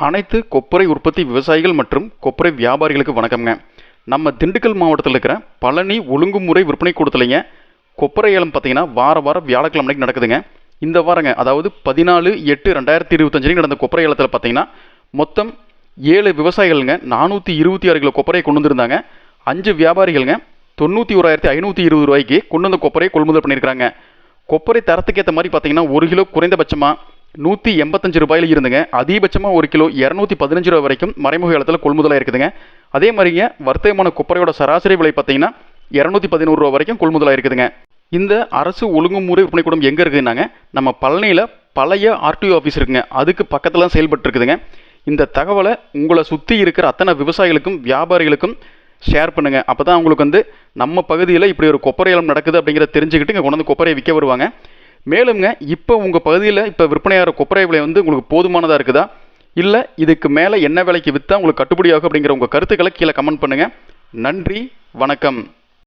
அனைத்து கொப்பரை உற்பத்தி விவசாயிகள் மற்றும் கொப்பரை வியாபாரிகளுக்கு வணக்கம்ங்க. நம்ம திண்டுக்கல் மாவட்டத்தில் இருக்கிற பழனி ஒழுங்குமுறை விற்பனை கூடத்துலைங்க கொப்பரை ஏலம் பார்த்தீங்கன்னா வாரம் வியாழக்கிழமை அன்னைக்கு நடக்குதுங்க. இந்த வாரங்க அதாவது 14/8/2025 நடந்த கொப்பரை ஏலத்தில் பார்த்தீங்கன்னா மொத்தம் 7 விவசாயிகள்ங்க 426 கிலோ கொப்பரையை கொண்டு வந்திருந்தாங்க. 5 வியாபாரிகள்ங்க 91,520 ரூபாய்க்கு கொண்டு வந்த கொப்பரையை கொள்முதல் பண்ணியிருக்காங்க. கொப்பரை தரத்துக்கு ஏற்ற மாதிரி பார்த்தீங்கன்னா 1 கிலோ குறைந்தபட்சமாக 185 ரூபாயில் இருந்துங்க, அதிகபட்சமாக 1 கிலோ 215 ரூபாய் வரைக்கும் மறைமுக ஏலத்தில் கொள்முதலாக இருக்குதுங்க. அதே மாதிரிங்க வர்த்தகமான கொப்பரையோட சராசரி விலை பார்த்தீங்கன்னா 211 ரூபா வரைக்கும் கொள்முதலாக இருக்குதுங்க. இந்த அரசு ஒழுங்குமுறை விற்பனை கூடம் எங்கே இருக்குதுன்னாங்க, நம்ம பழனியில் பழைய ஆர்டிஓ ஆஃபீஸ் இருக்குங்க, அதுக்கு பக்கத்தில் தான் செயல்பட்டு இருக்குதுங்க. இந்த தகவலை உங்களை சுற்றி இருக்கிற அத்தனை விவசாயிகளுக்கும் வியாபாரிகளுக்கும் ஷேர் பண்ணுங்கள். அப்போ தான் அவங்களுக்கு நம்ம பகுதியில் இப்படி ஒரு கொப்பரை ஏலம் நடக்குது அப்படிங்கிறத தெரிஞ்சுக்கிட்டு இங்கே கொண்டு வந்து கொப்பரையை விற்க வருவாங்க. மேலும்ங்க இப்போ உங்கள் பகுதியில் இப்போ விற்பனையாகிற கொப்பரை விலை உங்களுக்கு போதுமானதாக இருக்குதா, இல்லை இதுக்கு மேலே என்ன விலைக்கு விற்றா உங்களுக்கு கட்டுப்படியாகும் அப்படிங்கிற உங்கள் கருத்துக்களை கீழே கமெண்ட் பண்ணுங்கள். நன்றி, வணக்கம்.